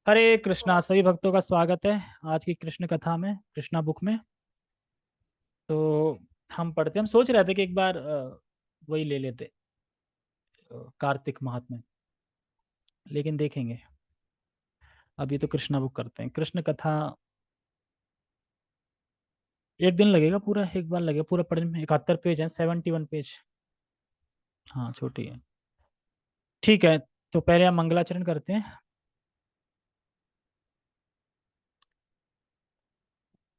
हरे कृष्णा। सभी भक्तों का स्वागत है आज की कृष्ण कथा में, कृष्णा बुक में। तो हम पढ़ते, हम सोच रहे थे कि एक बार वही ले लेते, कार्तिक महात्म्य, लेकिन देखेंगे। अभी तो कृष्णा बुक करते हैं। कृष्ण कथा एक दिन लगेगा, पूरा एक बार लगेगा पूरा पढ़ने में। 71 पेज है, 71 पेज। हाँ, छोटी है। ठीक है, तो पहले हम मंगलाचरण करते हैं।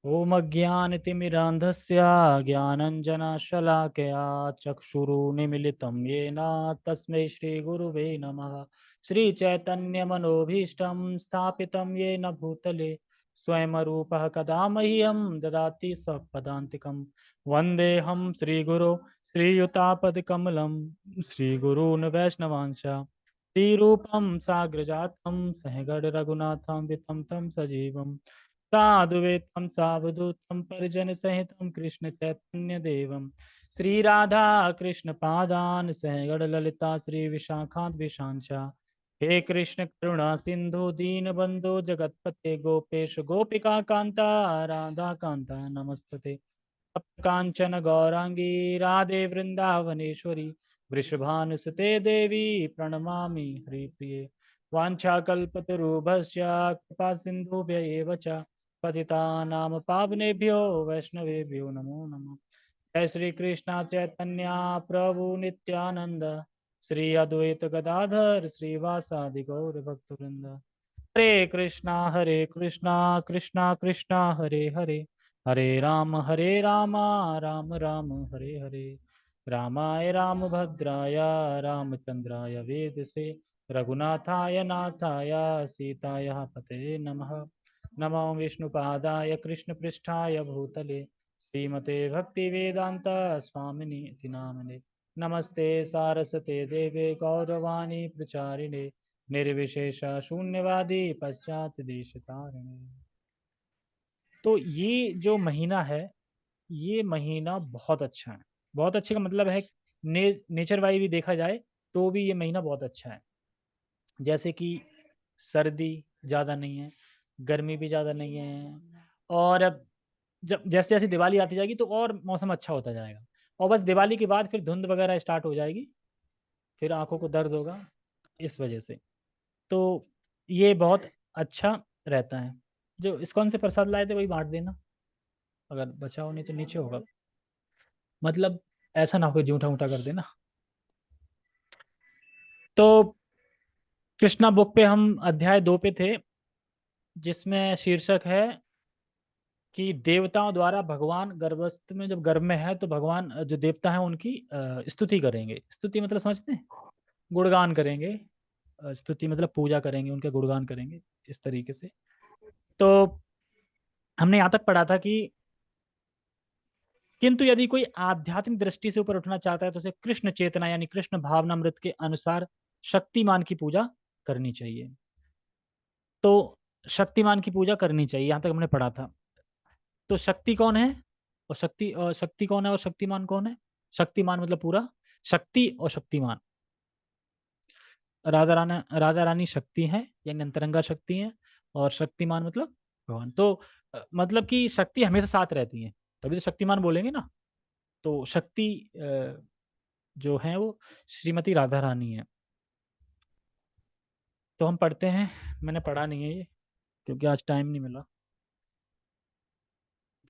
ओम अज्ञानतिमिरान्धस्य ज्ञानञ्जनशलाकया चक्षुरुन्मीलितं येन तस्मै श्रीगुरुवे नमः। श्रीचैतन्यमनोभीष्टं स्थापितं येन भूतले स्वयं रूपः कदा मह्यं ददाति स्वपदान्तिकं। वन्देऽहं श्रीगुरो श्रीयुतापदकमलं श्रीगुरून् वैष्णवांश्च श्रीरूपं साग्रजातं सहगण रघुनाथं वितं तं सजीवम् साधुवेतं सावधूतं परिजनसहितं कृष्ण चैतन्य देवं श्री राधा कृष्ण पादान सहगण ललिता श्री विशाखात विशांचा। हे कृष्ण करुणा सिंधु दीन बंधु जगतपते गोपेश गोपिका कांता राधा कांता नमस्तते। कांचन गौरांगी राधे वृंदावनेश्वरी वृषभानुसुते देवी प्रणमामि हरिप्रिये। वाञ्छाकल्पतरुभ्यश्च कृपा सिन्धुभ्य एव च पतितानां पावनेभ्यो वैष्णवेभ्यो नमो नमः। जय श्री कृष्ण चैतन्य प्रभु नित्यानंद श्री अद्वैत गदाधर श्रीवासादि गौर भक्तवृंद। हरे कृष्णा कृष्णा कृष्णा हरे हरे, हरे राम राम राम हरे हरे। रामाय रामभद्राय रामचंद्राय वेदसे रघुनाथाय नाथाय सीताय पते नमः। नमो विष्णुपादाय कृष्णपृष्ठाय भूतले श्रीमते भक्तिवेदांत स्वामिनि इति नामने। नमस्ते सारस्वते देवे गौरवाणी प्रचारिणे निर्विशेष शून्यवादी पश्चात देश तारिणे। तो ये जो महीना है, ये महीना बहुत अच्छा है। बहुत अच्छे का मतलब है नेचर वाइज भी देखा जाए तो भी ये महीना बहुत अच्छा है। जैसे कि सर्दी ज़्यादा नहीं है, गर्मी भी ज़्यादा नहीं है, और अब जब जैसे जैसे दिवाली आती जाएगी तो और मौसम अच्छा होता जाएगा। और बस दिवाली के बाद फिर धुंध वगैरह स्टार्ट हो जाएगी, फिर आंखों को दर्द होगा इस वजह से। तो ये बहुत अच्छा रहता है। जो इस्कॉन से प्रसाद लाए थे वही बांट देना, अगर बचा हो, नहीं तो नीचे होगा। मतलब ऐसा ना हो कि जूठा मूठा कर देना। तो कृष्णा बुक पे हम अध्याय 2 पे थे, जिसमें शीर्षक है कि देवताओं द्वारा भगवान गर्भस्थ में, जब गर्भ में है तो भगवान जो देवता हैं उनकी स्तुति करेंगे। स्तुति मतलब समझते हैं, गुणगान करेंगे। स्तुति मतलब पूजा करेंगे, उनके गुणगान करेंगे इस तरीके से। तो हमने यहाँ तक पढ़ा था कि किंतु यदि कोई आध्यात्मिक दृष्टि से ऊपर उठना चाहता है तो उसे कृष्ण चेतना यानी कृष्ण भावनामृत के अनुसार शक्तिमान की पूजा करनी चाहिए। तो शक्तिमान की पूजा करनी चाहिए, यहां तक हमने पढ़ा था। तो शक्ति कौन है शक्ति कौन है और शक्तिमान कौन है? शक्तिमान मतलब पूरा, शक्ति और शक्तिमान। राधा रानी शक्ति है यानी अंतरंगा शक्ति है, और शक्तिमान मतलब भगवान। तो मतलब कि शक्ति हमेशा साथ रहती है, तभी तो शक्तिमान बोलेंगे ना। तो शक्ति जो है वो श्रीमती राधा रानी है। तो हम पढ़ते हैं। मैंने पढ़ा नहीं है ये, क्योंकि आज टाइम नहीं मिला।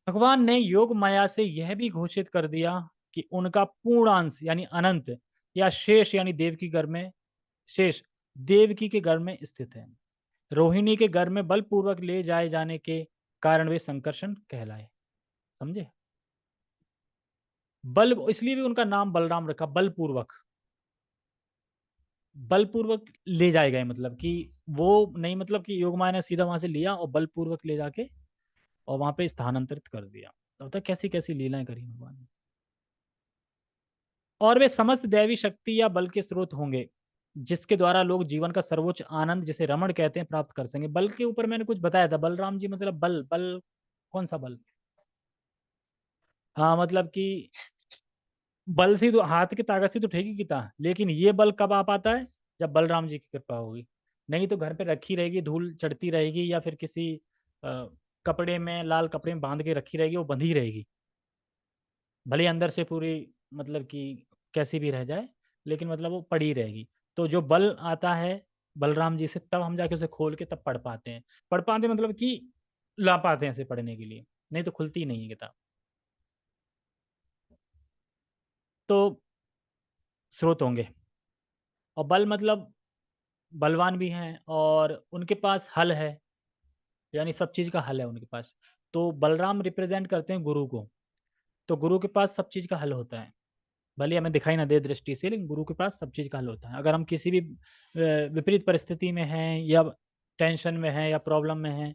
भगवान ने योग माया से यह भी घोषित कर दिया कि उनका पूर्णांश यानी अनंत या शेष यानी देवकी गर्भ में, शेष देवकी के गर्भ में स्थित है। रोहिणी के गर्भ में बलपूर्वक ले जाए जाने के कारण वे संकर्षण कहलाए। समझे? बल, इसलिए भी उनका नाम बलराम रखा, बलपूर्वक। बलपूर्वक ले जाए गए मतलब कि वो नहीं, मतलब कि योग माया ने सीधा वहां से लिया और बलपूर्वक ले जाके और वहां पे स्थानांतरित कर दिया। तो तक कैसी कैसी लीलाएं करी भगवान ने। और वे समस्त दैवी शक्ति या बल के स्रोत होंगे जिसके द्वारा लोग जीवन का सर्वोच्च आनंद, जिसे रमण कहते हैं, प्राप्त कर सकेंगे। बल के ऊपर मैंने कुछ बताया था। बलराम जी मतलब बल, बल कौन सा बल? हाँ, मतलब कि बल से तो हाथ की ताकत से तो ठीक ही था, लेकिन ये बल कब आ पाता है? जब बलराम जी की कृपा होगी। नहीं तो घर पे रखी रहेगी, धूल चढ़ती रहेगी, या फिर किसी कपड़े में, लाल कपड़े में बांध के रखी रहेगी, वो बंधी रहेगी, भले ही अंदर से पूरी मतलब कि कैसी भी रह जाए, लेकिन मतलब वो पड़ी रहेगी। तो जो बल आता है बलराम जी से, तब हम जाके उसे खोल के तब पढ़ पाते हैं। पढ़ पाते हैं मतलब कि ला पाते हैं ऐसे पढ़ने के लिए, नहीं तो खुलती नहीं है किताब। तो स्रोत होंगे, और बल मतलब बलवान भी हैं, और उनके पास हल है, यानी सब चीज़ का हल है उनके पास। तो बलराम रिप्रेजेंट करते हैं गुरु को, तो गुरु के पास सब चीज़ का हल होता है। भले ही हमें दिखाई ना दे दृष्टि से, लेकिन गुरु के पास सब चीज़ का हल होता है। अगर हम किसी भी विपरीत परिस्थिति में हैं, या टेंशन में हैं, या प्रॉब्लम में हैं,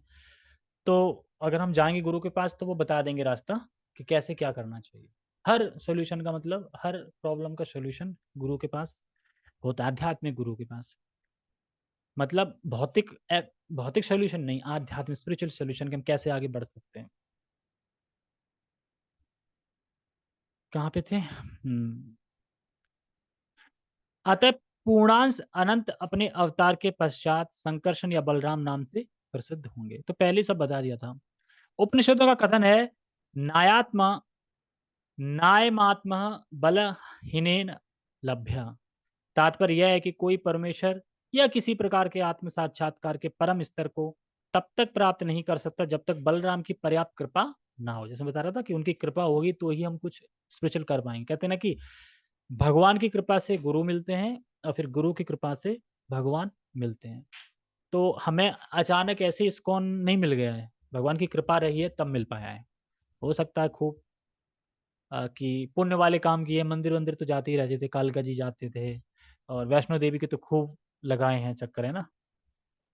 तो अगर हम जाएँगे गुरु के पास, तो वो बता देंगे रास्ता कि कैसे क्या करना चाहिए। हर सॉल्यूशन का मतलब, हर प्रॉब्लम का सॉल्यूशन गुरु के पास होता है, आध्यात्मिक गुरु के पास। मतलब भौतिक सॉल्यूशन नहीं, आध्यात्मिक स्पिरिचुअल सॉल्यूशन कि हम कैसे आगे बढ़ सकते हैं। कहाँ पे थे? अतः पूर्णांश अनंत अपने अवतार के पश्चात संकर्षण या बलराम नाम से प्रसिद्ध होंगे। तो पहले सब बता दिया था। उपनिषदों का कथन है, नायात्मा नायमात्मा बलहीनेन लभ्य। तात्पर्य यह है कि कोई परमेश्वर या किसी प्रकार के आत्म साक्षात्कार के परम स्तर को तब तक प्राप्त नहीं कर सकता जब तक बलराम की पर्याप्त कृपा ना हो। जैसे बता रहा था कि उनकी कृपा होगी तो ही हम कुछ स्पिरिचुअल कर पाएंगे। कहते हैं ना कि भगवान की कृपा से गुरु मिलते हैं, और फिर गुरु की कृपा से भगवान मिलते हैं। तो हमें अचानक ऐसे इस्कॉन नहीं मिल गया है, भगवान की कृपा रही है तब मिल पाया है। हो सकता है खूब कि पुण्य वाले काम किए, मंदिर वंदिर तो जाते ही रहते थे, कालका जी जाते थे, और वैष्णो देवी के तो खूब लगाए हैं चक्कर, है ना।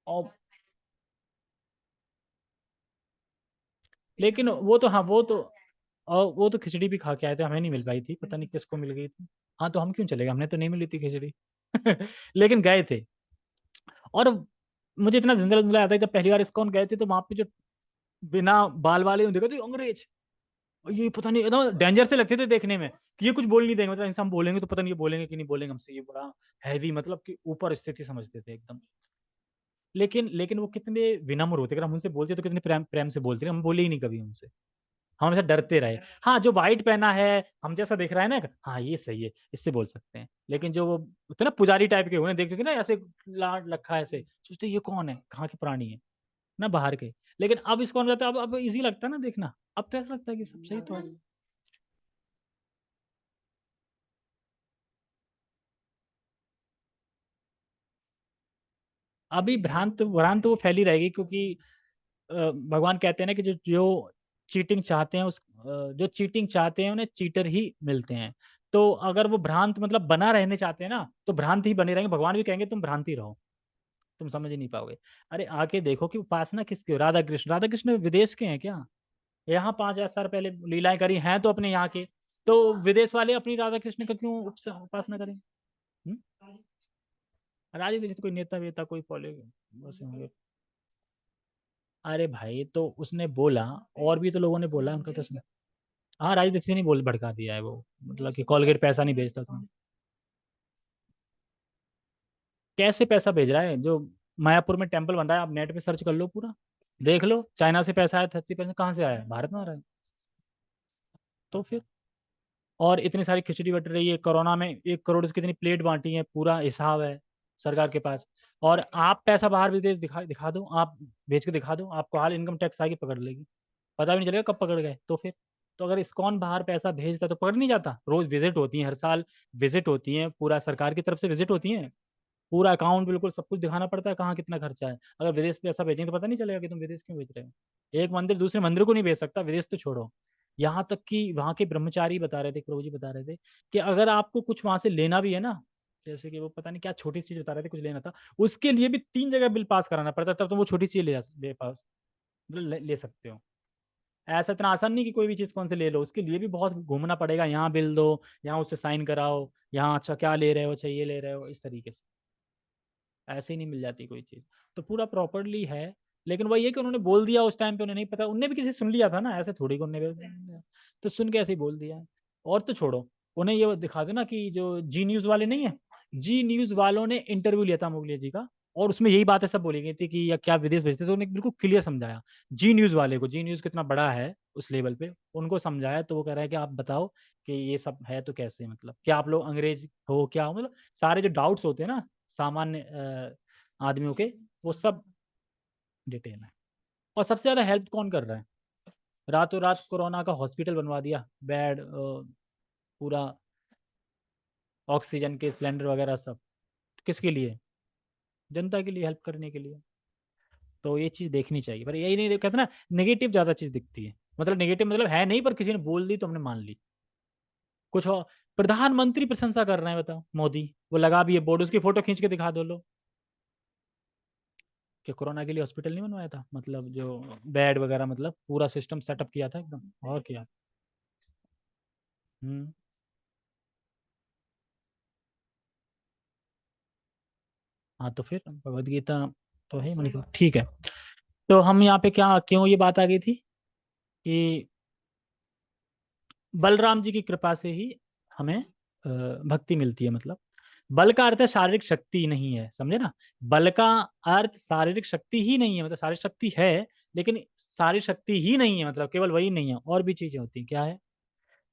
और लेकिन वो तो, हाँ वो तो, और वो तो खिचड़ी भी खा के आए थे, हमें नहीं मिल पाई थी, पता नहीं किसको मिल गई थी। हाँ तो हम क्यों चले गए, हमने तो नहीं मिली थी खिचड़ी। लेकिन गए थे। और मुझे इतना धुंधला आता है, जब पहली बार इस्कॉन गए थे, तो वहां पे जो बिना बाल वाले देखा तो अंग्रेज, और ये पता नहीं एकदम डेंजर से लगते थे देखने में, कि ये कुछ बोल नहीं देंगे, मतलब इनसे हम बोलेंगे तो पता नहीं ये बोलेंगे कि नहीं बोलेंगे हमसे, ये बड़ा हैवी, मतलब कि ऊपर स्थिति समझते थे एकदम। लेकिन वो कितने विनम्र होते, अगर हम उनसे बोलते तो कितने प्रेम प्रेम से बोलते, हम बोले ही नहीं कभी उनसे, हम हमेशा डरते रहे। हाँ जो व्हाइट पहना है, हम जैसा दिख रहा है ना, हाँ ये सही है, इससे बोल सकते हैं। लेकिन जो वो होते ना पुजारी टाइप के हुए, देखते थे ना ऐसे लाड रखा है, ऐसे सोचते ये कौन है, कहाँ के प्राणी है ना, बाहर के। लेकिन अब इसको जाता है, अब इजी लगता है ना देखना, अब तो ऐसा लगता है कि सब सही तो है। अभी भ्रांत भ्रांत वो फैली रहेगी, क्योंकि भगवान कहते हैं ना कि जो चीटिंग चाहते हैं जो चीटिंग चाहते हैं उन्हें चीटर ही मिलते हैं। तो अगर वो भ्रांत मतलब बना रहने चाहते हैं ना, तो भ्रांत ही बने रहेंगे, भगवान भी कहेंगे तुम भ्रांति रहो, तुम समझ ही नहीं पाओगे। अरे आके देखो कि उपासना किसकी हो, राधा कृष्ण विदेश के हैं क्या? यहाँ 5,000 साल पहले लीलाएं करी हैं तो अपने यहाँ के, तो विदेश वाले अपनी राधा कृष्ण का क्यों उपासना करें? हम्म? राजी जैसे कोई नेता वेता कोई फॉलो वैसे होंगे। अरे भाई तो उसने बोला, और भी तो लोगों ने बोला, उनका तो सुना। हाँ राजी दीक्षित ने बोल भड़का दिया है वो, मतलब कि कॉलगेट पैसा नहीं भेजता था। कैसे पैसा भेज रहा है? जो मायापुर में टेम्पल बन रहा है, आप नेट पे सर्च कर लो पूरा, देख लो, चाइना से पैसा आया, 30% कहाँ से आया, भारत में आ रहा है। तो फिर, और इतनी सारी खिचड़ी बट रही है, कोरोना में 1 करोड़ की कितनी प्लेट बांटी है, पूरा हिसाब है सरकार के पास। और आप पैसा बाहर विदेश दिखा दिखा दो, आप भेज के दिखा दो, आपको हाल इनकम टैक्स आके पकड़ लेगी, पता भी नहीं चलेगा कब पकड़ गए। तो फिर, तो अगर इस्कॉन बाहर पैसा भेजता तो पकड़ नहीं जाता? रोज विजिट होती है, हर साल विजिट होती है, पूरा सरकार की तरफ से विजिट होती है, पूरा अकाउंट बिल्कुल सब कुछ दिखाना पड़ता है, कहाँ कितना खर्चा है। अगर विदेश पैसा भेजेंगे तो पता नहीं चलेगा कि तुम विदेश क्यों भेज रहे हो। एक मंदिर दूसरे मंदिर को नहीं भेज सकता, विदेश तो छोड़ो। यहाँ तक कि वहाँ के ब्रह्मचारी बता रहे थे, प्रभु जी बता रहे थे, कि अगर आपको कुछ वहां से लेना भी है ना, जैसे कि वो पता नहीं क्या छोटी चीज बता रहे थे, कुछ लेना था, उसके लिए भी 3 जगह बिल पास कराना पड़ता है, तब तुम वो छोटी चीज ले पास मतलब ले सकते हो। ऐसा इतना आसान नहीं कि कोई भी चीज़ कौन से ले लो, उसके लिए भी बहुत घूमना पड़ेगा, यहाँ बिल दो, यहाँ उससे साइन कराओ, यहाँ अच्छा क्या ले रहे हो, चाहिए ले रहे हो, इस तरीके से ऐसे ही नहीं मिल जाती कोई चीज़। तो पूरा प्रॉपरली है। लेकिन वही है कि उन्होंने बोल दिया उस टाइम पे, उन्हें नहीं पता, उनने भी किसी सुन लिया था ना, ऐसे थोड़ी को उन्होंने तो सुन के ऐसे ही बोल दिया। और तो छोड़ो, उन्हें ये दिखा दो ना कि जो जी न्यूज़ वाले नहीं है, जी न्यूज वालों ने इंटरव्यू लिया था मुगलिया जी का, और उसमें यही बातें सब बोली गई थी कि या क्या विदेश भेजते, तो उन्हें बिल्कुल क्लियर समझाया। जी न्यूज वाले को, जी न्यूज कितना बड़ा है उस लेवल पे, उनको समझाया, तो वो कह रहा है कि आप बताओ कि ये सब है तो कैसे, मतलब क्या आप लोग अंग्रेज हो क्या हो, मतलब सारे जो डाउट्स होते हैं ना सामान्य आदमियों के, वो सब डिटेल है। और सबसे ज्यादा हेल्प कौन कर रहा है? रातों रात कोरोना का हॉस्पिटल बनवा दिया, बेड, पूरा ऑक्सीजन के सिलेंडर वगैरह सब, किसके लिए? जनता के लिए, हेल्प करने के लिए। तो ये चीज देखनी चाहिए, पर यही नहीं कहते ना, नेगेटिव ज्यादा चीज दिखती है, मतलब नेगेटिव मतलब है नहीं, पर किसी ने बोल दी तो हमने मान ली कुछ और। प्रधानमंत्री प्रशंसा कर रहे हैं, बताओ, मोदी, वो लगा भी है बोर्ड, उसकी फोटो खींच के दिखा दो लो, कि कोरोना के लिए हॉस्पिटल नहीं बनवाया था, मतलब जो बेड वगैरह, मतलब पूरा सिस्टम सेटअप किया था एकदम, और क्या। हम्म। हाँ तो फिर भगवत गीता तो है मणिपुर, ठीक है। तो हम यहाँ पे क्या, क्यों ये बात आ गई थी कि बलराम जी की कृपा से ही हमें भक्ति मिलती है, मतलब बल का अर्थ है शारीरिक शक्ति नहीं है, समझे ना। बल का अर्थ शारीरिक शक्ति ही नहीं है, मतलब शारीरिक शक्ति है, लेकिन शारीरिक शक्ति ही नहीं है, मतलब केवल वही नहीं है, और भी चीजें होती हैं, क्या है।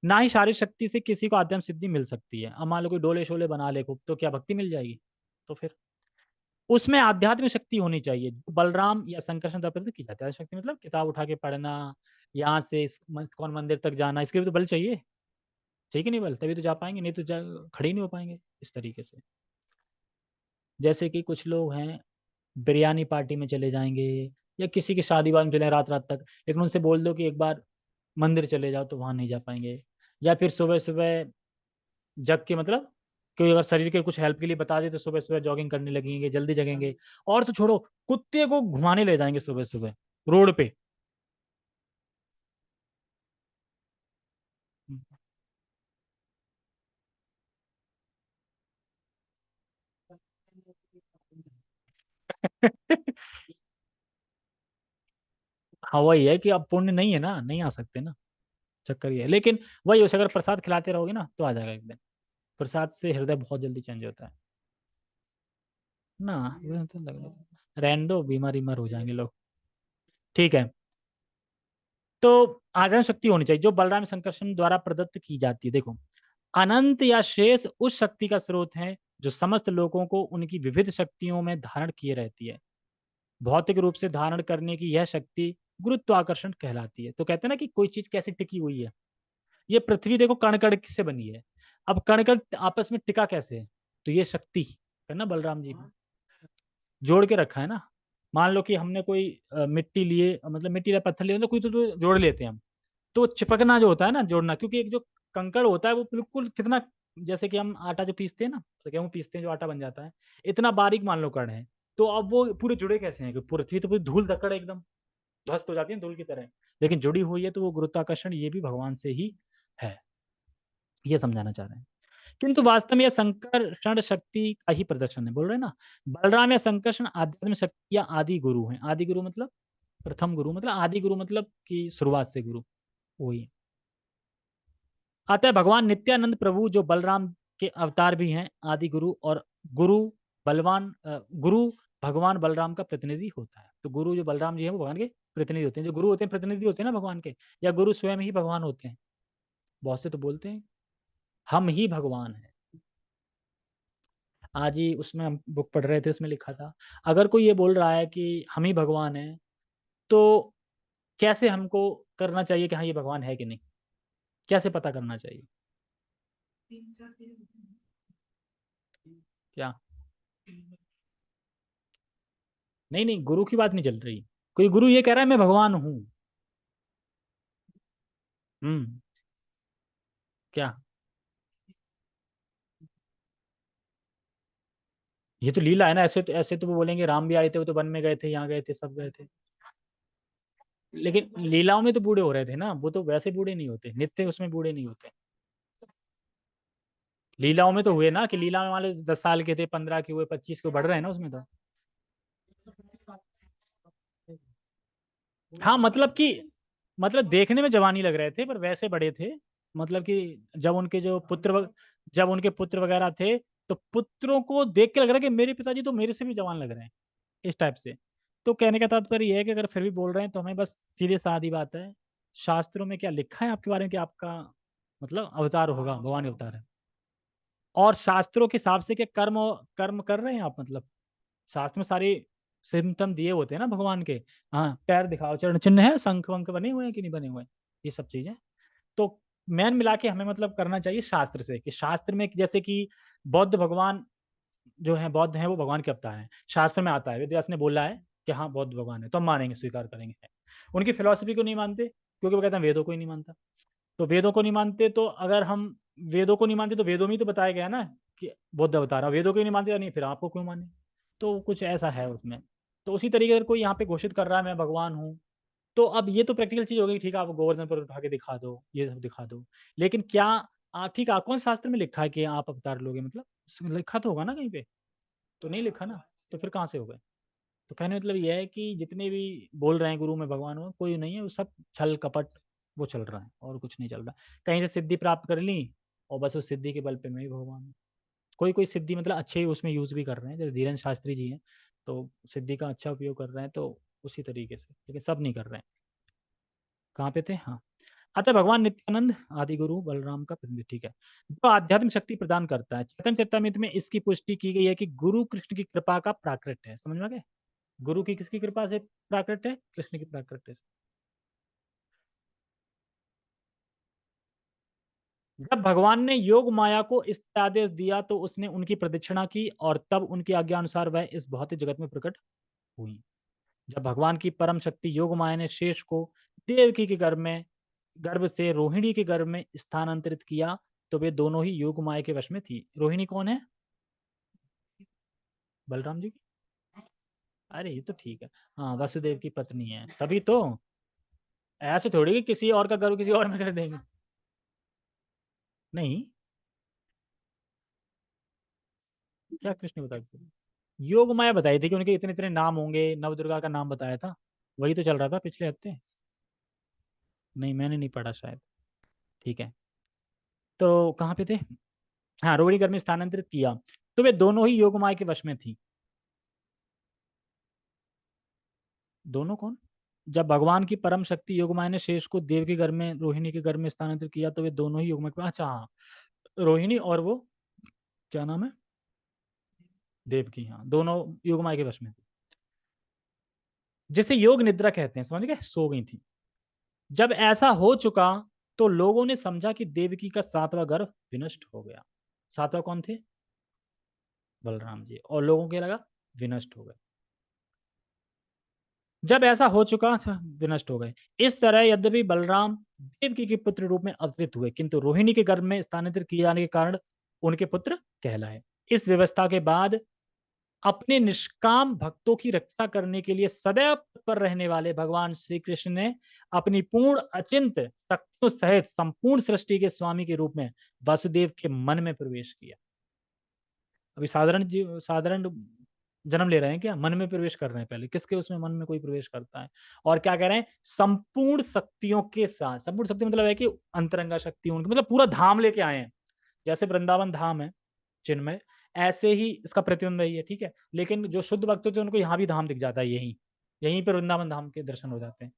ना ही शारीरिक शक्ति से किसी को आध्यात्मिक सिद्धि मिल सकती है। अब मान लो कोई डोले शोले बना ले खूब, तो क्या भक्ति मिल जाएगी? तो फिर उसमें आध्यात्मिक शक्ति होनी चाहिए। बलराम या संकर्षण द्वारा प्रदर्शित की जाती है शक्ति, मतलब किताब उठा के पढ़ना, यहाँ से कौन मंदिर तक जाना, इसके लिए तो बल चाहिए, चाहिए कि नहीं बल, तभी तो जा पाएंगे, नहीं तो खड़े ही नहीं हो पाएंगे इस तरीके से। जैसे कि कुछ लोग हैं, बिरयानी पार्टी में चले जाएंगे, या किसी की शादी वादी में चले रात रात तक, लेकिन उनसे बोल दो कि एक बार मंदिर चले जाओ, तो वहां नहीं जा पाएंगे। या फिर सुबह सुबह जग के, मतलब कोई अगर शरीर के कुछ हेल्प के लिए बता दे, तो सुबह सुबह जॉगिंग करने लगेंगे, जल्दी जगेंगे। और तो छोड़ो, कुत्ते को घुमाने ले जाएंगे सुबह सुबह रोड पे। हाँ वही है कि अब पुण्य नहीं है ना, नहीं आ सकते ना, चक्कर ये है। लेकिन वही, उसे अगर प्रसाद खिलाते रहोगे ना तो आ जाएगा एक दिन। प्रसाद से हृदय बहुत जल्दी चेंज होता है ना, ये तो लग रहा है। रहने दो, बीमार बीमार हो जाएंगे लोग। ठीक है। तो आधार शक्ति होनी चाहिए जो बलराम संकर्षण द्वारा प्रदत्त की जाती है। देखो, अनंत या शेष उस शक्ति का स्रोत है जो समस्त लोगों को उनकी विविध शक्तियों में धारण किए रहती है। भौतिक रूप से धारण करने की यह शक्ति गुरुत्वाकर्षण कहलाती है। तो कहते हैं ना कि कोई चीज कैसे टिकी हुई है। ये पृथ्वी देखो कण कण से बनी है, अब कण कण आपस में टिका कैसे है? तो ये शक्ति है ना, बलराम जी ने जोड़ के रखा है ना। मान लो कि हमने कोई मिट्टी लिए, मतलब मिट्टी या पत्थर लिए, तो कोई तो जोड़ लेते हैं हम। तो चिपकना जो होता है ना, जोड़ना, क्योंकि एक जो कंकड़ होता है वो बिल्कुल कितना, जैसे कि हम आटा जो पीसते हैं ना, तो गेहूं पीसते हैं जो आटा बन जाता है, इतना बारीक मान लो कण है। तो अब वो पूरे जुड़े कैसे हैं? कि पृथ्वी तो पूरी धूल धक्कड़ एकदम ध्वस्त हो जाती है धूल की तरह, लेकिन जुड़ी हुई है, तो वो गुरुत्वाकर्षण ये भी भगवान से ही है, ये समझाना चाह रहे हैं। किंतु वास्तव में यह संकर्षण शक्ति का ही प्रदर्शन है, बोल रहे हैं ना। बलराम या संकर्षण आध्यात्मिक शक्ति या आदि गुरु हैं। आदि गुरु मतलब प्रथम गुरु, मतलब आदि गुरु मतलब कि शुरुआत से गुरु, वही। अतः भगवान नित्यानंद प्रभु जो बलराम के अवतार भी हैं, आदि गुरु, और गुरु गुरु भगवान बलराम का प्रतिनिधि होता है। तो गुरु जो बलराम जी हैं वो भगवान के प्रतिनिधि होते हैं। जो गुरु होते हैं प्रतिनिधि होते हैं ना भगवान के, या गुरु स्वयं ही भगवान होते हैं। बहुत से तो बोलते हैं हम ही भगवान हैं। आज ही उसमें हम बुक पढ़ रहे थे, उसमें लिखा था, अगर कोई ये बोल रहा है कि हम ही भगवान हैं, तो कैसे हमको करना चाहिए कि हाँ ये भगवान है कि नहीं? कैसे पता करना चाहिए? क्या? नहीं नहीं, गुरु की बात नहीं चल रही। कोई गुरु ये कह रहा है मैं भगवान हूं। हम्म। क्या? ये तो लीला है ना, ऐसे तो वो बोलेंगे राम भी आए थे, वो तो वन में गए थे, यहाँ गए थे, सब गए थे। लेकिन लीलाओं में तो बूढ़े हो रहे थे ना, वो तो वैसे बूढ़े नहीं होते, नित्य उसमें बूढ़े नहीं होते। लीलाओं में तो हुए ना, कि लीला में मान लो 10 साल के थे, 15 के हुए, 25 के बढ़ रहे हैं ना उसमें तो। हाँ मतलब कि, मतलब देखने में जवानी लग रहे थे पर वैसे बड़े थे। मतलब कि जब उनके जो पुत्र जब उनके पुत्र वगैरह थे, तो पुत्रों को देख के लग रहा है कि मेरे पिताजी तो मेरे से भी जवान लग रहे हैं, इस टाइप से। तो कहने का तात्पर्य यह है कि अगर फिर भी बोल रहे हैं तो हमें बस सीधे सादी बात है, शास्त्रों में क्या लिखा है आपके बारे में कि आपका मतलब अवतार होगा, भगवान का अवतार है। और शास्त्रों के हिसाब से कि कर्म कर्म कर रहे हैं आप, मतलब शास्त्र में सारे सिम्टम दिए होते हैं ना भगवान के। हाँ, पैर दिखाओ, चरण चिन्ह है, शंख वंख बने हुए हैं कि नहीं बने हुए हैं, ये सब चीजें। तो मैन मिला के हमें मतलब करना चाहिए शास्त्र से, कि शास्त्र में जैसे कि बौद्ध भगवान जो है, बौद्ध हैं वो भगवान के अवतार हैं, शास्त्र में आता है, वेद व्यास ने बोला है कि हाँ बौद्ध भगवान है, तो हम मानेंगे, स्वीकार करेंगे। उनकी फिलॉसफी को नहीं मानते क्योंकि वो कहते हैं वेदों को ही नहीं मानता। तो वेदों को नहीं मानते, तो अगर हम वेदों को नहीं मानते तो वेदों में ही तो बताया गया ना कि बुद्ध अवतार है, वेदों को ही नहीं मानते, तो नहीं फिर आपको क्यों माने। तो कुछ ऐसा है उसमें। तो उसी तरीके अगर कोई यहाँ पे घोषित कर रहा है मैं भगवान हूँ, तो अब ये तो प्रैक्टिकल चीज हो गई, ठीक है, आप गोवर्धन पर उठा के दिखा दो, ये सब दिखा दो। लेकिन क्या ठीक है, कौन शास्त्र में लिखा है कि आप अवतार लोगे, मतलब लिखा तो होगा ना कहीं पे, तो नहीं लिखा ना, तो फिर कहाँ से हो गए। तो कहने मतलब ये है कि जितने भी बोल रहे हैं गुरु में भगवान हो, कोई नहीं है, वो सब छल कपट वो चल रहा है, और कुछ नहीं चल रहा। कहीं से सिद्धि प्राप्त कर ली और बस उस सिद्धि के बल पे मैं ही भगवान हूँ। कोई कोई सिद्धि मतलब अच्छे उसमें यूज भी कर रहे हैं, जैसे धीरेन्द्र शास्त्री जी हैं, तो सिद्धि का अच्छा उपयोग कर रहे हैं, तो उसी तरीके से, लेकिन सब नहीं कर रहे हैं। कहाँ पे थे, हाँ। अतः भगवान नित्यानंद आदि गुरु बलराम का प्रतिनिधि, ठीक है, जो आध्यात्मिक शक्ति प्रदान करता है। चैतन्य चरितमृत में इसकी पुष्टि की गई है कि गुरु कृष्ण की कृपा का प्राकृत है। समझ में आ गया, गुरु की किसकी कृपा से प्राकृत है, कृष्ण की प्राकृत से। जब भगवान ने योग माया को इस आदेश दिया तो उसने उनकी प्रदक्षिणा की और तब उनकी आज्ञा अनुसार वह इस भौतिक जगत में प्रकट हुई। जब भगवान की परम शक्ति योग माया ने शेष को देवकी के गर्भ से रोहिणी के गर्भ में स्थानांतरित किया तो वे दोनों ही योग माया के वश में थी। रोहिणी कौन है, बलराम जी की। अरे ये तो ठीक है, हाँ वसुदेव की पत्नी है, तभी तो। ऐसे थोड़ी कि किसी और का गर्भ किसी और में कर देंगे, नहीं। क्या कृष्ण बता दिया, योग माया बताई थी कि उनके इतने इतने नाम होंगे, नव दुर्गा का नाम बताया था, वही तो चल रहा था पिछले हफ्ते। नहीं मैंने नहीं पढ़ा शायद, ठीक है। तो कहाँ पे थे, हाँ, रोहिणी गर्भ में स्थानांतरित किया तो वे दोनों ही योग माया के वश में थी। दोनों कौन, जब भगवान की परम शक्ति योग माया ने शेष को देव के घर में रोहिणी के घर में स्थानांतरित किया तो वे दोनों ही योग माया, अच्छा हाँ, रोहिणी और वो क्या नाम है, देव की, हाँ, दोनों योग माया के वश में थी, जिसे योग निद्रा कहते हैं, समझ गए, सो गई थी। जब ऐसा हो चुका तो लोगों ने समझा कि देवकी का सातवां गर्भ विनष्ट हो गया। सातवां कौन थे, बलराम जी, और लोगों के लगा विनष्ट हो गए। जब ऐसा हो चुका था विनष्ट हो गए। इस तरह यद्यपि बलराम देवकी के पुत्र रूप में अवतरित हुए किंतु रोहिणी के गर्भ में स्थानांतरित किए जाने के कारण उनके पुत्र कहलाए। इस व्यवस्था के बाद अपने निष्काम भक्तों की रक्षा करने के लिए सदैव तत्पर रहने वाले भगवान श्री कृष्ण ने अपनी पूर्ण अचिंत शक्तियों सहित संपूर्ण सृष्टि के स्वामी के रूप में वासुदेव के मन में प्रवेश किया। अभी साधारण जन्म ले रहे हैं क्या, मन में प्रवेश कर रहे हैं, पहले किसके उसमें मन में कोई प्रवेश करता है। और क्या कह रहे हैं, संपूर्ण शक्तियों के साथ, संपूर्ण शक्ति मतलब है कि अंतरंगा शक्ति उनकी, मतलब पूरा धाम लेके आए हैं। जैसे वृंदावन धाम है चिन्मय, ऐसे ही इसका प्रतिबिंब है ये, ठीक है। लेकिन जो शुद्ध भक्त होते हैं उनको यहाँ भी धाम दिख जाता है, यहीं यहीं पर वृंदावन धाम के दर्शन हो जाते हैं।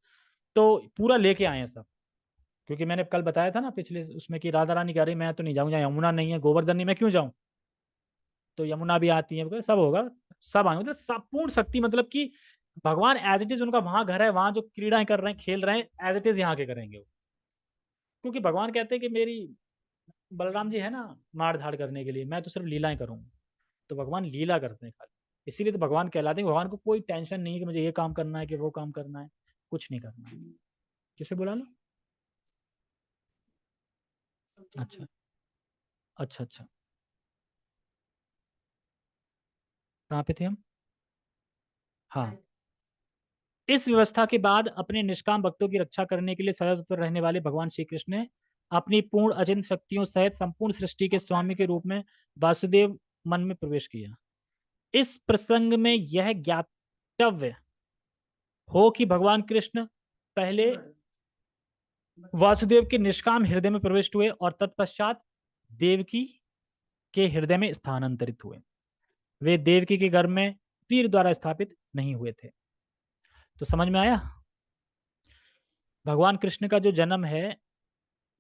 तो पूरा लेके आए हैं सब, क्योंकि मैंने कल बताया था ना पिछले उसमें कि राधा रानी कह रही मैं तो नहीं जाऊँ, जहाँ यमुना नहीं है, गोवर्धन नहीं, मैं क्यों जाऊँ। तो यमुना भी आती है, सब होगा, सब आएंगे, मतलब सब पूर्ण शक्ति, मतलब कि भगवान एज इट इज उनका वहां घर है, वहां जो क्रीड़ाएं कर रहे हैं, खेल रहे हैं, एज इट इज यहाँ के करेंगे वो। क्योंकि भगवान कहते हैं कि मेरी, बलराम जी है ना, मार धाड़ करने के लिए, मैं तो सिर्फ लीलाएं करूंगा। तो भगवान लीला करते हैं खाली, इसीलिए तो भगवान कहलाते हैं। भगवान को कोई टेंशन नहीं है कि मुझे ये काम करना है कि वो काम करना है, कुछ नहीं करना है। किसे बुला लो, अच्छा अच्छा अच्छा, कहाँ पे थे हम, हाँ। इस व्यवस्था के बाद अपने निष्काम भक्तों की रक्षा करने के लिए सदा तत्पर रहने वाले भगवान श्री कृष्ण ने अपनी पूर्ण अचिंत शक्तियों सहित संपूर्ण सृष्टि के स्वामी के रूप में वासुदेव मन में प्रवेश किया। इस प्रसंग में यह ज्ञातव्य हो कि भगवान कृष्ण पहले वासुदेव के निष्काम हृदय में प्रविष्ट हुए और तत्पश्चात देवकी के हृदय में स्थानांतरित हुए। वे देवकी के गर्भ में वीर द्वारा स्थापित नहीं हुए थे। तो समझ में आया? भगवान कृष्ण का जो जन्म है,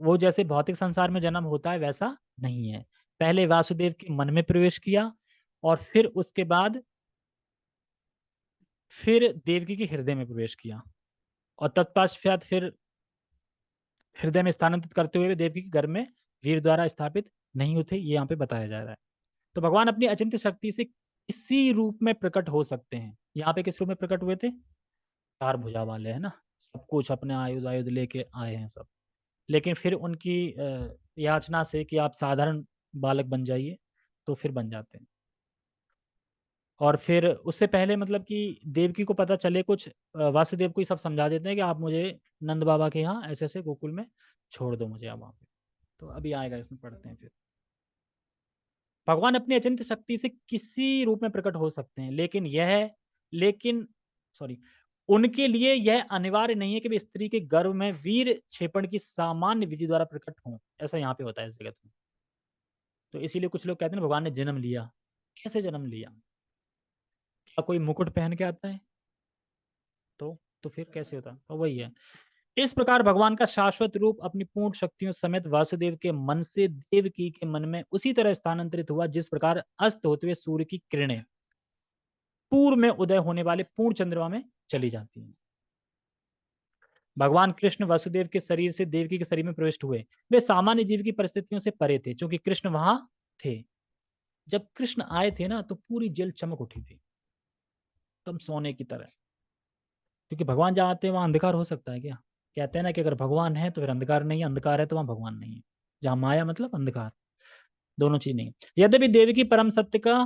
वो जैसे भौतिक संसार में जन्म होता है वैसा नहीं है। पहले वासुदेव के मन में प्रवेश किया और फिर उसके बाद फिर देवकी के हृदय में प्रवेश किया और तत्पश्चात फिर हृदय में स्थानांतरित करते हुए देवकी के गर्भ में वीर द्वारा स्थापित नहीं होते, ये यहाँ पे बताया जा रहा है। तो भगवान अपनी अचिंत्य शक्ति से किसी रूप में प्रकट हो सकते हैं। यहाँ पे किस रूप में प्रकट हुए थे? चार भुजा वाले, है ना, सब कुछ अपने आयुध आयुध लेके आए हैं सब। लेकिन फिर उनकी याचना से कि आप साधारण बालक बन जाइए, तो फिर बन जाते हैं। और फिर उससे पहले मतलब कि देवकी को पता चले कुछ, वासुदेव को ही सब समझा देते हैं कि आप मुझे नंद बाबा के यहाँ ऐसे ऐसे गोकुल में छोड़ दो मुझे आप वहाँ पे। तो अभी आएगा, इसमें पढ़ते हैं फिर। भगवान अपनी अचिंत्य शक्ति से किसी रूप में प्रकट हो सकते हैं, लेकिन सॉरी, उनके लिए यह अनिवार्य नहीं है कि वे स्त्री के गर्भ में वीर क्षेपण की सामान्य विधि द्वारा प्रकट हों। ऐसा यहाँ पे होता है इस जगत में। तो इसीलिए कुछ लोग कहते हैं भगवान ने जन्म लिया। कैसे जन्म लिया? क्या कोई मुकुट पहन के आता है? तो फिर कैसे होता? तो वही है। इस प्रकार भगवान का शाश्वत रूप अपनी पूर्ण शक्तियों समेत वासुदेव के मन से देवकी के मन में उसी तरह स्थानांतरित हुआ जिस प्रकार अस्त होते हुए सूर्य की किरणें पूर्व में उदय होने वाले पूर्ण चंद्रमा में चली जाती हैं। भगवान कृष्ण वसुदेव के शरीर से देवकी के शरीर में प्रविष्ट हुए। वे सामान्य जीव की परिस्थितियों से परे थे, क्योंकि कृष्ण वहां थे। जब कृष्ण आए थे ना, तो पूरी जेल चमक उठी थी, तब सोने की तरह। क्योंकि भगवान जहाँ आते हैं वहां अंधकार हो सकता है क्या? कहते हैं ना कि अगर भगवान है तो फिर अंधकार नहीं है, अंधकार है तो वहां भगवान नहीं है। जहाँ माया मतलब अंधकार, दोनों चीज नहीं। यद्यपि देवकी परम सत्य का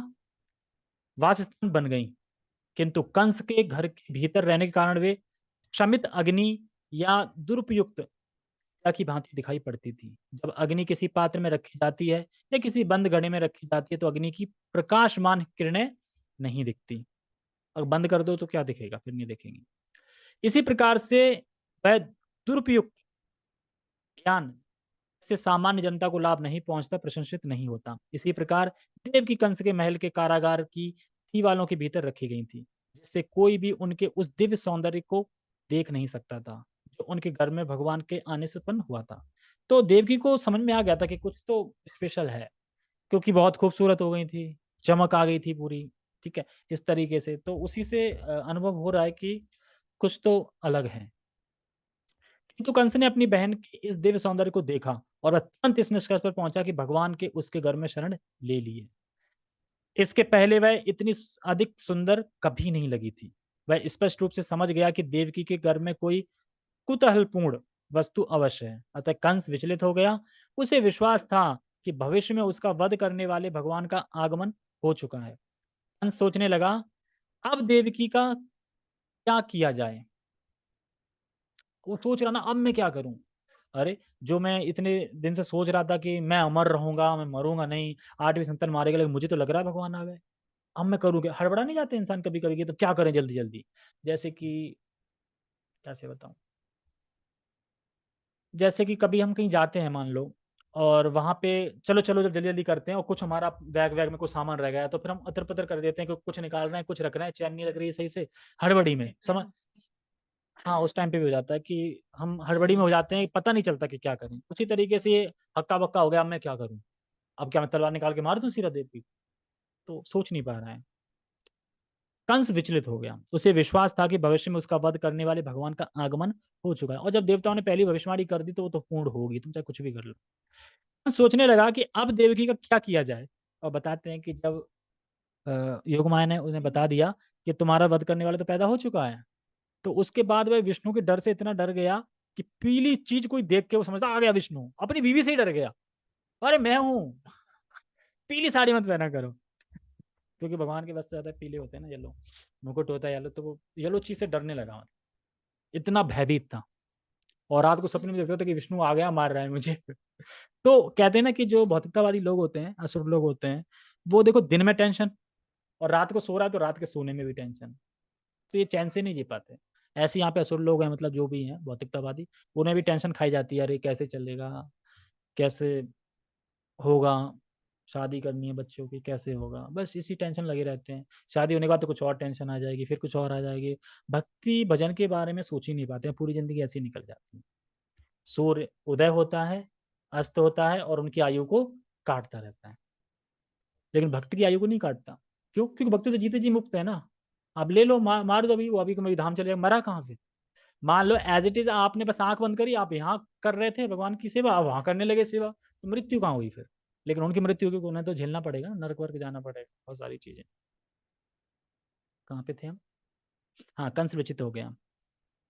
वासस्थान बन गई, किंतु कंस के घर के भीतर रहने के कारण वे शमित अग्नि या दुरुपयुक्त की भांति दिखाई पड़ती थी। जब अग्नि किसी पात्र में रखी जाती है या किसी बंद घड़े में रखी जाती है तो अग्नि की प्रकाशमान किरणें नहीं दिखती। अगर बंद कर दो तो क्या दिखेगा? फिर नहीं दिखेंगी। इसी प्रकार से वह दुरुपयुक्त ज्ञान से सामान्य जनता को लाभ नहीं पहुंचता, प्रशंसित नहीं होता। इसी प्रकार देव की कंस के महल के कारागार की दीवालों के भीतर रखी गई थी, जिससे कोई भी उनके उस दिव्य सौंदर्य को देख नहीं सकता था जो उनके घर में भगवान के आने से उत्पन्न हुआ था। तो देवकी को समझ में आ गया था कि कुछ तो स्पेशल है, क्योंकि बहुत खूबसूरत हो गई थी, चमक आ गई थी पूरी। ठीक है, इस तरीके से तो उसी से अनुभव हो रहा है कि कुछ तो अलग है। किंतु कंस ने अपनी बहन के इस दिव्य सौंदर्य को देखा और अत्यंत इस निष्कर्ष पर पहुंचा कि भगवान के उसके घर में शरण ले लिए। इसके पहले वह इतनी अधिक सुंदर कभी नहीं लगी थी। वह स्पष्ट रूप से समझ गया कि देवकी के घर में कोई कुतूहलपूर्ण वस्तु अवश्य है। अतः कंस विचलित हो गया। उसे विश्वास था कि भविष्य में उसका वध करने वाले भगवान का आगमन हो चुका है। कंस सोचने लगा, अब देवकी का क्या किया जाए। वो सोच रहा ना, अब मैं क्या करूं? अरे, जो मैं इतने दिन से सोच रहा था कि मैं अमर रहूंगा, मैं मरूंगा नहीं, आठवीं संतान मारेगा, लेकिन मुझे तो लग रहा है भगवान आ गए। अब मैं करूँ क्या? हड़बड़ा नहीं जाते इंसान कभी कभी कि तो क्या करें जल्दी जल्दी। जैसे कि कैसे बताऊं, जैसे कि कभी हम कहीं जाते हैं मान लो, और वहां पे चलो चलो जब जल्दी जल्दी करते हैं और कुछ हमारा बैग वैग में कुछ सामान रह गया तो फिर हम अतर पतर कर देते हैं कि कुछ निकाल रहे हैं कुछ रख रहे हैं, चैन नहीं लग रही है सही से, हड़बड़ी में समझ। हाँ, उस टाइम पे भी हो जाता है कि हम हड़बड़ी में हो जाते हैं, पता नहीं चलता कि क्या करें। उसी तरीके से ये हक्का बक्का हो गया, अब मैं क्या करूं? अब क्या मैं तलवार निकाल के मार दूं सीधा देव की? तो सोच नहीं पा रहा है। कंस विचलित हो गया। उसे विश्वास था कि भविष्य में उसका वध करने वाले भगवान का आगमन हो चुका है, और जब देवताओं ने पहली भविष्यवाणी कर दी तो वो तो पूर्ण होगी, तुम चाहे कुछ भी कर लो। कंस सोचने लगा कि अब देवकी का क्या किया जाए। और बताते हैं कि जब योगमाया ने उन्हें बता दिया कि तुम्हारा वध करने वाला तो पैदा हो चुका है, तो उसके बाद वह विष्णु के डर से इतना डर गया कि पीली चीज कोई देख के वो समझता आ गया विष्णु, अपनी बीवी से ही डर गया। अरे मैं हूं, पीली साड़ी मत पहना करो। क्योंकि भगवान के वस्त्र ज्यादा पीले होते हैं ना, येलो मुकुट होता है येलो, तो वो येलो चीज से डरने लगा, मतलब इतना भयभीत था। और रात को सपने में देखता था कि विष्णु आ गया मार रहा है मुझे। तो कहते हैं ना कि जो भौतिकतावादी लोग होते हैं, असुर लोग होते हैं, वो देखो दिन में टेंशन, और रात को सो रहा है तो रात के सोने में भी टेंशन, तो ये चैन से नहीं जी पाते। ऐसे यहाँ पे असुर लोग हैं, मतलब जो भी हैं भौतिकतावादी, उन्हें भी टेंशन खाई जाती है, अरे कैसे चलेगा, कैसे होगा, शादी करनी है बच्चों की, कैसे होगा, बस इसी टेंशन लगे रहते हैं। शादी होने के बाद तो कुछ और टेंशन आ जाएगी, फिर कुछ और आ जाएगी। भक्ति भजन के बारे में सोच ही नहीं पाते हैं, पूरी जिंदगी ऐसी निकल जाती है। सूर्य उदय होता है, अस्त होता है, और उनकी आयु को काटता रहता है, लेकिन भक्त की आयु को नहीं काटता। क्यों? क्योंकि भक्ति तो जीते जी मुक्त है ना। आप ले लो, मार दो अभी, वो अभी को मेरी धाम चले जाएगा, मरा कहाँ फिर? मान लो एज इट इज आपने बस आंख बंद करी, आप यहाँ कर रहे थे भगवान की सेवा, आप वहां करने लगे सेवा, तो मृत्यु कहाँ हुई फिर? लेकिन उनकी मृत्यु को उन्हें तो झेलना पड़ेगा, नरक वर्क जाना पड़ेगा, बहुत सारी चीजें। कहाँ पे थे हम? हाँ, कंस विचित हो गया।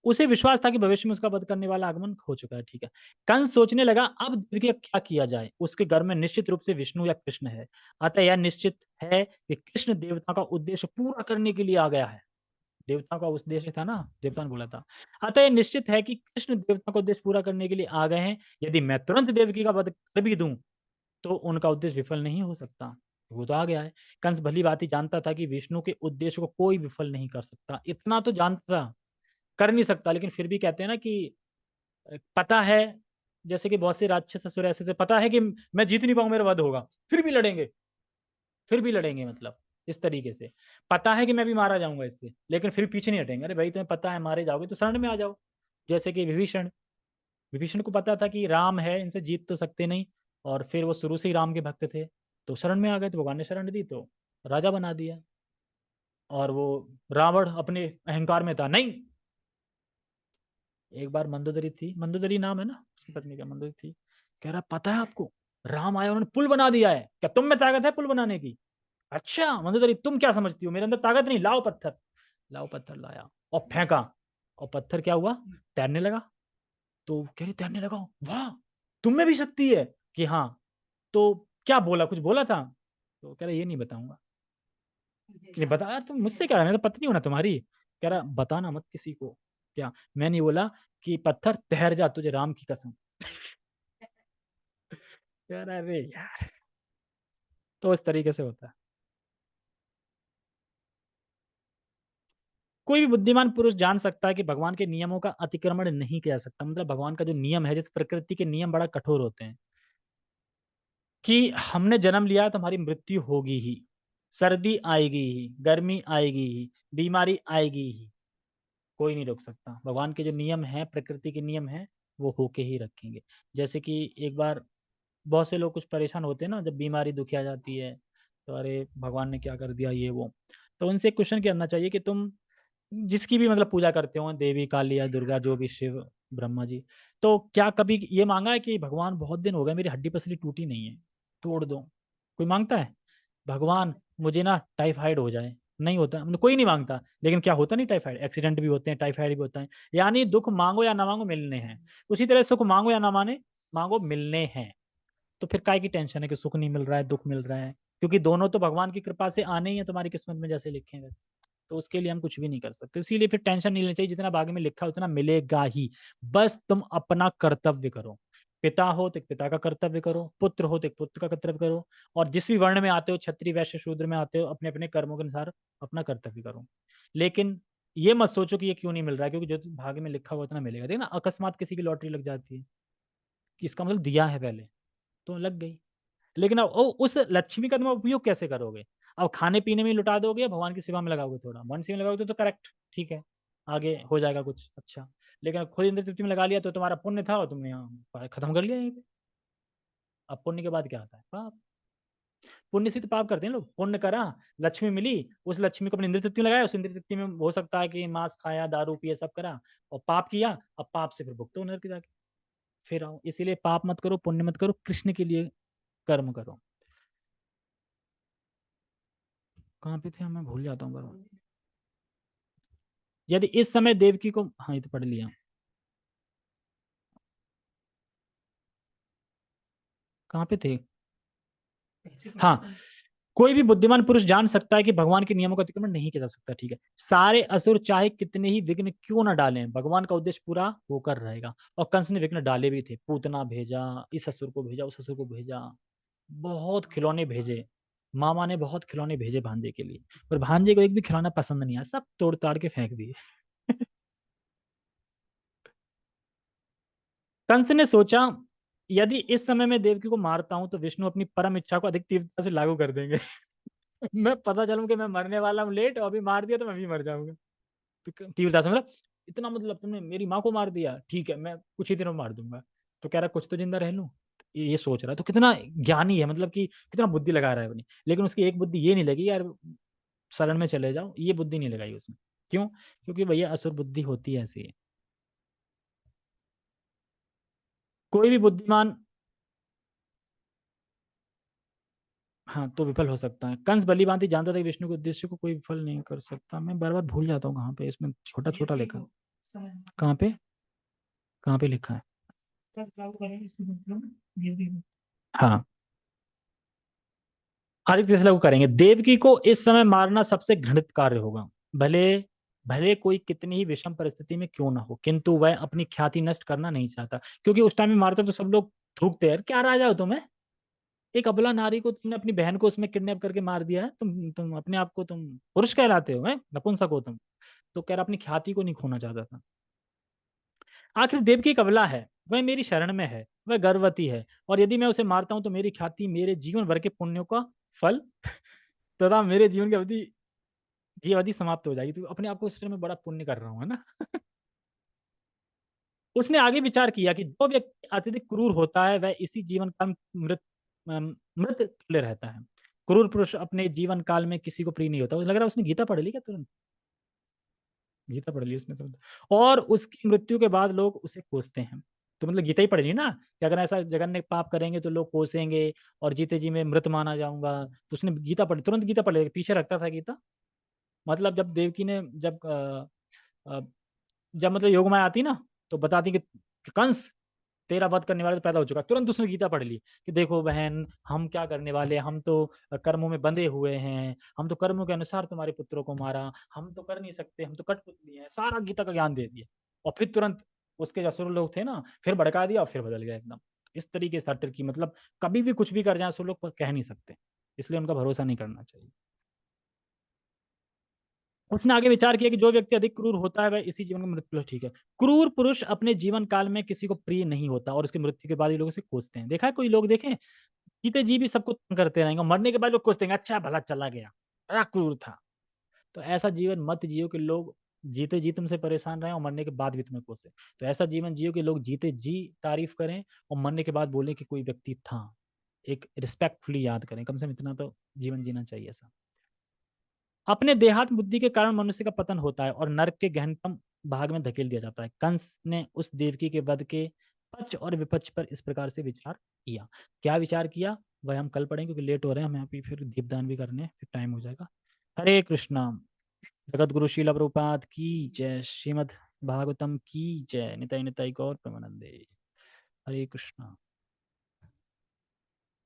उसे विश्वास था कि भविष्य में उसका वध करने वाला आगमन हो चुका है, ठीक है। कंस सोचने लगा, अब देखिए क्या किया जाए। उसके घर में निश्चित रूप से विष्णु या कृष्ण है, अतः यह निश्चित है कि कृष्ण देवता का उद्देश्य पूरा करने के लिए आ गया है। देवता का उद्देश्य था ना, देवता ने बोला था। अतः यह निश्चित है कि कृष्ण देवता का उद्देश्य पूरा करने के लिए आ गए हैं। यदि मैं तुरंत देवकी का वध कर भी दूं तो उनका उद्देश्य विफल नहीं हो सकता। वो तो आ गया है। कंस भली भांति जानता था कि विष्णु के उद्देश्य को कोई विफल नहीं कर सकता, इतना तो जानता था, कर नहीं सकता, लेकिन फिर भी कहते हैं ना कि पता है, जैसे कि बहुत से राक्षस असुर ऐसे थे, पता है कि मैं जीत नहीं पाऊं, मेरा वध होगा, फिर भी लड़ेंगे, फिर भी लड़ेंगे, मतलब इस तरीके से। पता है कि मैं भी मारा जाऊंगा इससे, लेकिन फिर पीछे नहीं हटेंगे। अरे भाई तुम्हें पता है मारे जाओगे तो शरण में आ जाओ। जैसे कि विभीषण, विभीषण को पता था कि राम है, इनसे जीत तो सकते नहीं, और फिर वो शुरू से ही राम के भक्त थे, तो शरण में आ गए, तो भगवान ने शरण दी तो राजा बना दिया। और वो रावण अपने अहंकार में था, नहीं। एक बार मंदोदरी थी, मंदोदरी नाम है ना उसकी पत्नी का, मंदोदरी थी, कह रहा पता है आपको, राम आया उन्होंने पुल बना दिया है, क्या तुम में ताकत है पुल बनाने की? अच्छा मंदोदरी तुम क्या समझती हो, मेरे अंदर ताकत नहीं, लाओ पत्थर। लाओ पत्थर लाया और फेंका, और पत्थर क्या हुआ? तैरने लगा। तो कह रही तैरने लगा, वाह, तुम में भी शक्ति है? कि हाँ। तो क्या बोला, कुछ बोला था? तो कह रहा ये नहीं बताऊंगा। कि बता यार, तुम मुझसे क्या है, मैं तो पत्नी हूं ना तुम्हारी। कह रहा बताना मत किसी को। क्या? मैंने बोला कि पत्थर ठहर जा, तुझे राम की कसम। कह रहा अरे यार, तो इस तरीके से होता है। कोई भी बुद्धिमान पुरुष जान सकता है कि भगवान के नियमों का अतिक्रमण नहीं किया जा सकता, मतलब भगवान का जो नियम है, जैसे प्रकृति के नियम बड़ा कठोर होते हैं, कि हमने जन्म लिया तो हमारी मृत्यु होगी ही, सर्दी आएगी ही, गर्मी आएगी ही, बीमारी आएगी ही, कोई नहीं रोक सकता। भगवान के जो नियम हैं, प्रकृति के नियम हैं, वो होके ही रखेंगे। जैसे कि एक बार बहुत से लोग कुछ परेशान होते हैं ना, जब बीमारी दुखी आ जाती है, तो अरे भगवान ने क्या कर दिया ये वो। तो उनसे एक क्वेश्चन करना चाहिए कि तुम जिसकी भी मतलब पूजा करते हो, देवी काली या दुर्गा, जो भी, शिव, ब्रह्मा जी, तो क्या कभी ये मांगा है कि भगवान बहुत दिन हो गए मेरी हड्डी पसली टूटी नहीं है, तोड़ दो? कोई मांगता है? भगवान मुझे ना टाइफाइड हो जाए, नहीं होता, मतलब कोई नहीं मांगता। लेकिन क्या होता नहीं, टाइफाइड एक्सीडेंट भी होते हैं, टाइफाइड भी होता है। यानी दुख मांगो या ना मांगो मिलने हैं। उसी तरह सुख मांगो या ना माने मांगो मिलने हैं। तो फिर काय की टेंशन है कि सुख नहीं मिल रहा है, दुख मिल रहा है? क्योंकि दोनों तो भगवान की कृपा से आने ही है, तुम्हारी किस्मत में जैसे लिखे हैं वैसे। तो उसके लिए हम कुछ भी नहीं कर सकते, इसीलिए फिर टेंशन नहीं लेनी चाहिए, जितना भाग्य में लिखा है उतना मिलेगा ही। बस तुम अपना कर्तव्य करो। पिता हो तो एक पिता का कर्तव्य करो, पुत्र हो तो एक पुत्र का कर्तव्य करो, और जिस भी वर्ण में आते हो, क्षत्रिय वैश्य शूद्र में आते हो, अपने अपने कर्मों के अनुसार अपना कर्तव्य करो। लेकिन ये मत सोचो कि ये क्यों नहीं मिल रहा है, क्योंकि जो भाग्य में लिखा हुआ उतना मिलेगा। देखना अकस्मात किसी की लॉटरी लग जाती है, कि इसका मतलब दिया है पहले, तो लग गई। लेकिन अब उस लक्ष्मी का तुम उपयोग कैसे करोगे? अब खाने पीने में लुटा दोगे, भगवान की सेवा में लगाओगे, थोड़ा मन सेवा में लगाओगे तो करेक्ट, ठीक है, आगे हो जाएगा कुछ अच्छा। लेकिन अब खुद इंद्र तृप्ति में लगा लिया तो तुम्हारा पुण्य था और तुमने यहाँ खत्म कर लिया यहीं पे। अब पुण्य के बाद क्या आता है? पाप। पुण्य से तो पाप करते हैं लोग। पुण्य करा, लक्ष्मी मिली, उस लक्ष्मी को अपनी इंद्र तृप्ति में लगाया, उस इंद्र तृप्ति में हो सकता है कि मांस खाया, दारू पिया, सब करा, और पाप किया, अब पाप से फिर भुगतो नरक जाके, फिर आओ। इसीलिए पाप मत करो, पुण्य मत करो, कृष्ण के लिए कर्म करो। कहाँ पे थे हम? मैं भूल जाता हूँ बार। यदि इस समय देवकी को, हाँ ये तो पढ़ लिया। कहाँ पे थे? हाँ, कोई भी बुद्धिमान पुरुष जान सकता है कि भगवान के नियमों का अतिक्रमण नहीं किया जा सकता, ठीक है। सारे असुर चाहे कितने ही विघ्न क्यों ना डालें, भगवान का उद्देश्य पूरा होकर रहेगा। और कंस ने विघ्न डाले भी थे, पूतना भेजा, इस असुर को भेजा, उस असुर को भेजा, बहुत खिलौने भेजे। मामा ने बहुत खिलौने भेजे भांजे के लिए, पर भांजे को एक भी खिलौना पसंद नहीं आया, सब तोड़ ताड़ के फेंक दिए। कंस ने सोचा यदि इस समय मैं देवकी को मारता हूं तो विष्णु अपनी परम इच्छा को अधिक तीव्रता से लागू कर देंगे। मैं पता चलूं कि मैं मरने वाला हूँ लेट, और अभी मार दिया तो मैं भी मर जाऊंगा। तो तीव्रता से मतलब इतना, मतलब तुमने मेरी माँ को मार दिया, ठीक है मैं कुछ ही दिनों में मार दूंगा। तो कह रहा कुछ तो जिंदा रह लूं। ये सोच रहा है, तो कितना ज्ञानी है, मतलब कि कितना बुद्धि लगा रहा है अपनी। लेकिन उसकी एक बुद्धि ये नहीं लगी यार शरण में चले जाओ, ये बुद्धि नहीं लगाई उसने। क्यों? क्योंकि भैया असुर बुद्धि होती है ऐसी है। कोई भी बुद्धिमान, हाँ तो विफल हो सकता है। कंस भली भांति जानता था कि विष्णु के उद्देश्य को कोई विफल नहीं कर सकता। मैं बार बार भूल जाता हूँ कहाँ पे, इसमें छोटा छोटा लिखा है। कहाँ पे, कहाँ पे लिखा है? हाँ, आदित्य लागू करेंगे। देवकी को इस समय मारना सबसे घृणित कार्य होगा। भले भले कोई कितनी ही विषम परिस्थिति में क्यों ना हो, किंतु वह अपनी ख्याति नष्ट करना नहीं चाहता। क्योंकि उस टाइम में मारते तो सब लोग थूकते हैं, क्या राजा हो तुम्हें, एक अबला नारी को तुमने अपनी बहन को उसमें किडनैप करके मार दिया है, तुम अपने आप को तुम पुरुष कहलाते हो, हैं नपुंसक हो तुम। तो कह रहा अपनी ख्याति को नहीं खोना चाहता था। आखिर देवकी एक अबला है, वह मेरी शरण में है, वह गर्भवती है, और यदि मैं उसे मारता हूं तो मेरी ख्याति मेरे जीवन भर के पुण्यों का फल तथा मेरे जीवन की अवधि जीवावधि समाप्त हो जाएगी। तो अपने आप को इस में बड़ा पुण्य कर रहा हूँ, है ना। उसने आगे विचार किया कि जो व्यक्ति अत्यधिक क्रूर होता है वह इसी जीवन काल में मृत तुल्य रहता है। क्रूर पुरुष अपने जीवन काल में किसी को प्रिय नहीं होता। लग रहा है उसने गीता पढ़ ली क्या तुरंत? गीता पढ़ ली उसने तुरंत। और उसकी मृत्यु के बाद लोग उसे कोसते हैं। तो मतलब गीता ही पढ़ ली ना, कि अगर ऐसा जघन्य पाप करेंगे तो लोग कोसेंगे और जीते जी मैं मृत माना जाऊंगा। तो उसने गीता पढ़ी, तुरंत गीता पढ़ ली, पीछे रखता था गीता। मतलब जब देवकी ने अ, जब मतलब योग माया आती ना, तो बताती कि कंस तेरा वध करने वाला तो पैदा हो चुका। तुरंत उसने गीता पढ़ ली कि देखो बहन, हम क्या करने वाले, हम तो कर्मों में बंधे हुए हैं, हम तो कर्मों के अनुसार तुम्हारे पुत्रों को मारा, हम तो कर नहीं सकते, हम तो कठपुतली हैं। सारा गीता का ज्ञान दे दिया। और फिर तुरंत उसके जो असुर लोग थे ना, फिर भड़का दिया और फिर बदल गया एकदम। इस तरीके से की मतलब कभी भी कुछ भी कर जाए असुर लोग कह नहीं सकते, इसलिए उनका भरोसा नहीं करना चाहिए। उसने आगे विचार किया कि जो व्यक्ति अधिक क्रूर होता है वह इसी जीवन में मृत्यु, ठीक है। क्रूर पुरुष अपने जीवन काल में किसी को प्रिय नहीं होता और उसकी मृत्यु के बाद ही लोग उसे कोसते हैं। देखा है कोई लोग, देखे जीते जी भी सबको तंग करते रहेंगे, मरने के बाद लोग कोसते हैं अच्छा भला चला गया, बड़ा क्रूर था। तो ऐसा जीवन मत जियो कि लोग जीते जी तुमसे परेशान रहे और मरने के बाद भी तुम्हें कोसे। तो ऐसा जीवन जियो कि लोग जीते जी तारीफ करें और मरने के बाद बोले कि कोई व्यक्ति था। एक रिस्पेक्टफुली याद करें, कम से कम इतना तो जीवन जीना चाहिए ऐसा। अपने देहात्म बुद्धि के कारण मनुष्य का पतन होता है और नरक के गहनतम भाग में धकेल दिया जाता है। कंस ने उस देवकी के वध के पक्ष और विपक्ष पर इस प्रकार से विचार किया। क्या विचार किया वह हम कल पढ़ेंगे, क्योंकि लेट हो रहे हैं, हमें अभी फिर दीपदान भी करने हैं, फिर टाइम हो जाएगा। हरे कृष्णा। जगत गुरु श्रील प्रभुपाद की जय। श्रीमद भागवतम की जय। निताई निताई गौर प्रेमानंदे। हरे कृष्णा।